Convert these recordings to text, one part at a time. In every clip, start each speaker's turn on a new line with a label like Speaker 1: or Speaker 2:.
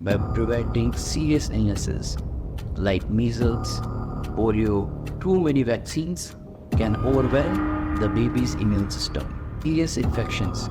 Speaker 1: by preventing serious illnesses like measles, polio. Too many vaccines can overwhelm the baby's immune system. Serious infections.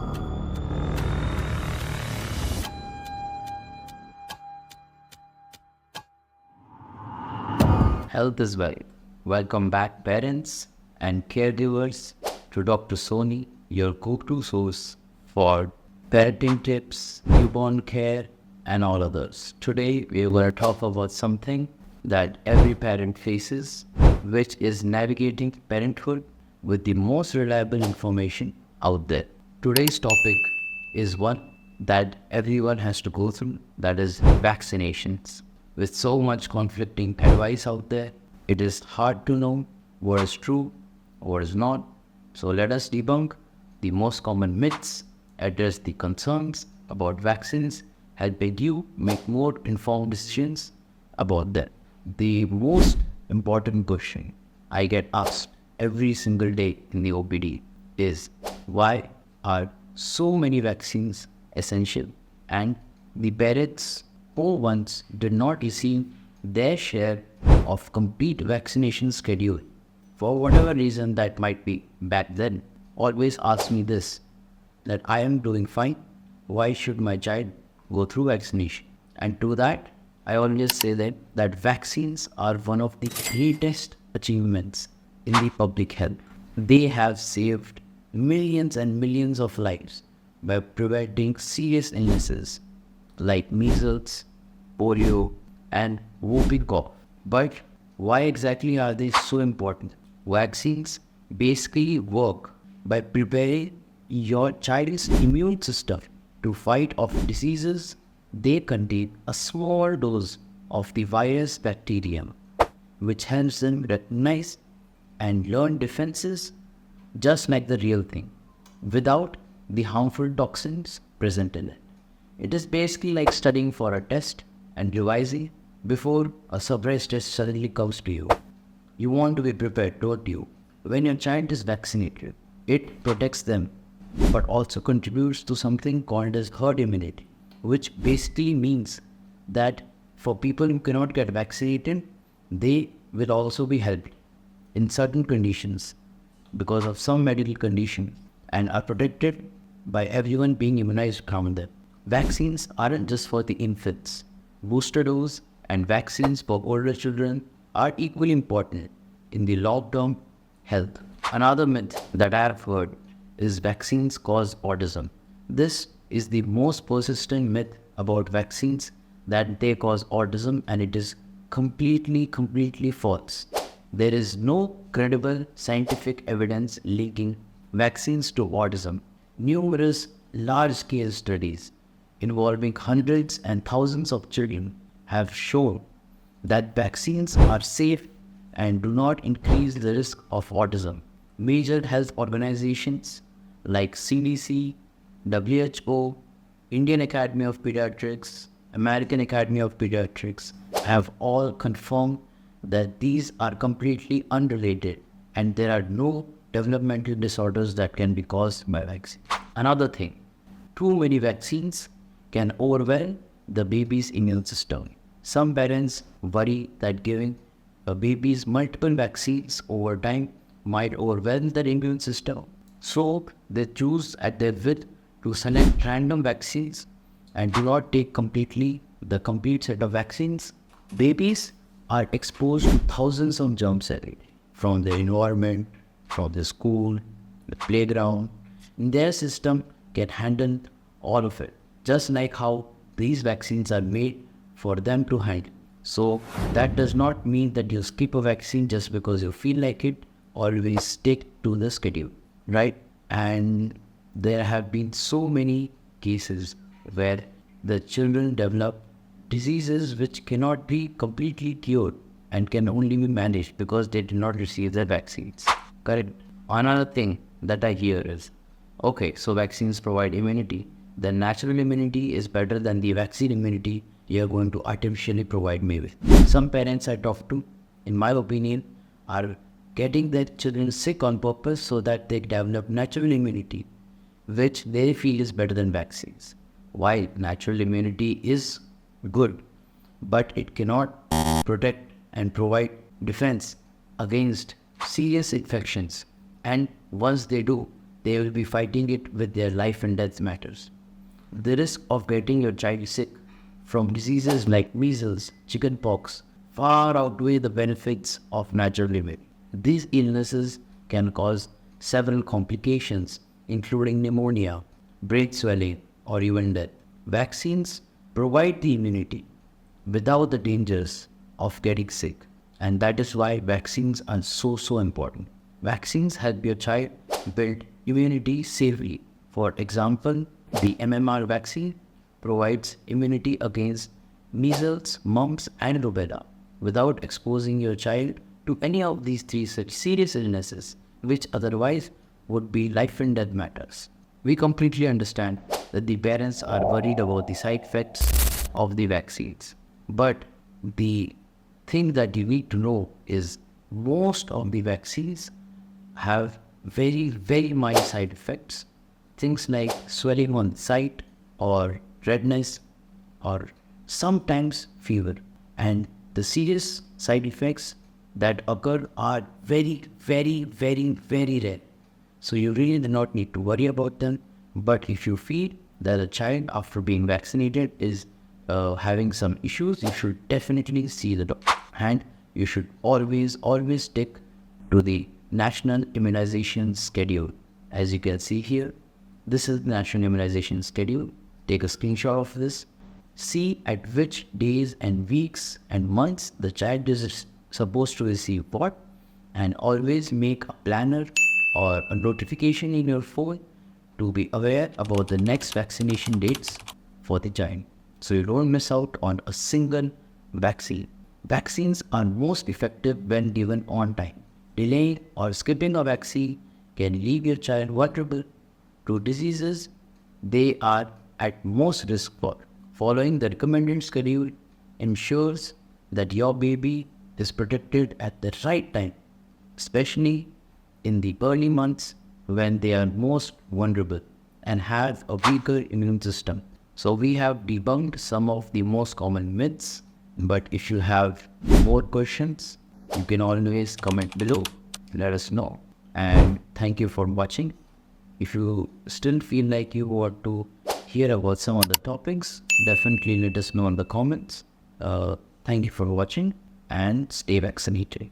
Speaker 1: Health is wealth. Welcome back, parents and caregivers, to Dr. Soni, your go-to source for parenting tips, newborn care, and all others. Today, we are going to talk about something that every parent faces, which is navigating parenthood with the most reliable information out there. Today's topic is one that everyone has to go through, that is vaccinations. With so much conflicting advice out there, it is hard to know what is true, what is not. So let us debunk the most common myths, address the concerns about vaccines, helping you make more informed decisions about them. The most important question I get asked every single day in the OPD is, why are so many vaccines essential and the parents who once did not receive their share of complete vaccination schedule, for whatever reason that might be back then, always ask me this, that I am doing fine, why should my child go through vaccination? And to that, I always say that vaccines are one of the greatest achievements in the public health. They have saved millions and millions of lives by preventing serious illnesses like measles, polio, and whooping cough. But why exactly are they so important? Vaccines basically work by preparing your child's immune system to fight off diseases. They contain a small dose of the virus bacterium, which helps them recognize and learn defenses just like the real thing, without the harmful toxins present in it. It is basically like studying for a test and revising before a surprise test suddenly comes to you. You want to be prepared, don't you? When your child is vaccinated, it protects them, but also contributes to something called as herd immunity, which basically means that for people who cannot get vaccinated, they will also be helped in certain conditions because of some medical condition and are protected by everyone being immunized around them. Vaccines aren't just for the infants. Booster dose and vaccines for older children are equally important in the long-term health. Another myth that I have heard is vaccines cause autism. This is the most persistent myth about vaccines, that they cause autism, and it is completely false. There is no credible scientific evidence linking vaccines to autism. Numerous large-scale studies involving hundreds and thousands of children have shown that vaccines are safe and do not increase the risk of autism. Major health organizations like CDC, WHO, Indian Academy of Pediatrics, American Academy of Pediatrics have all confirmed that these are completely unrelated and there are no developmental disorders that can be caused by vaccine. Another thing, too many vaccines can overwhelm the baby's immune system. Some parents worry that giving a baby's multiple vaccines over time might overwhelm their immune system. So they choose at their will to select random vaccines and do not take the complete set of vaccines. Babies are exposed to thousands of germs every day, from their environment, from the school, the playground. Their system can handle all of it, just like how these vaccines are made for them to handle. So that does not mean that you skip a vaccine just because you feel like it. Always stick to the schedule, right? And there have been so many cases where the children develop diseases which cannot be completely cured and can only be managed because they did not receive their vaccines. Correct. Another thing that I hear is, okay, so vaccines provide immunity. The natural immunity is better than the vaccine immunity you are going to artificially provide me with. Some parents I talk to, in my opinion, are getting their children sick on purpose so that they develop natural immunity, which they feel is better than vaccines. While natural immunity is good, but it cannot protect and provide defense against serious infections. And once they do, they will be fighting it with their life and death matters. The risk of getting your child sick from diseases like measles, chickenpox, far outweigh the benefits of natural living. These illnesses can cause several complications, including pneumonia, brain swelling, or even death. Vaccines provide the immunity without the dangers of getting sick, and that is why vaccines are so important. Vaccines help your child build immunity safely. For example, the MMR vaccine provides immunity against measles, mumps, and rubella without exposing your child to any of these three such serious illnesses, which otherwise would be life and death matters. We completely understand that the parents are worried about the side effects of the vaccines, but the thing that you need to know is most of the vaccines have very mild side effects. Things like swelling on the site or redness or sometimes fever. And the serious side effects that occur are very rare. So you really do not need to worry about them. But if you feel that a child after being vaccinated is having some issues, you should definitely see the doctor. And you should always stick to the national immunization schedule. As you can see here, this is the national immunization schedule. Take a screenshot of this. See at which days and weeks and months the child is supposed to receive what, and always make a planner or a notification in your phone to be aware about the next vaccination dates for the child, so you don't miss out on a single vaccine. Vaccines are most effective when given on time. Delaying or skipping a vaccine can leave your child vulnerable to diseases they are at most risk for. Following the recommended schedule ensures that your baby is protected at the right time, especially in the early months when they are most vulnerable and have a weaker immune system. So we have debunked some of the most common myths, but if you have more questions, you can always comment below. Let us know. And thank you for watching. If you still feel like you want to hear about some of the topics, definitely let us know in the comments. Thank you for watching and stay vaccinated.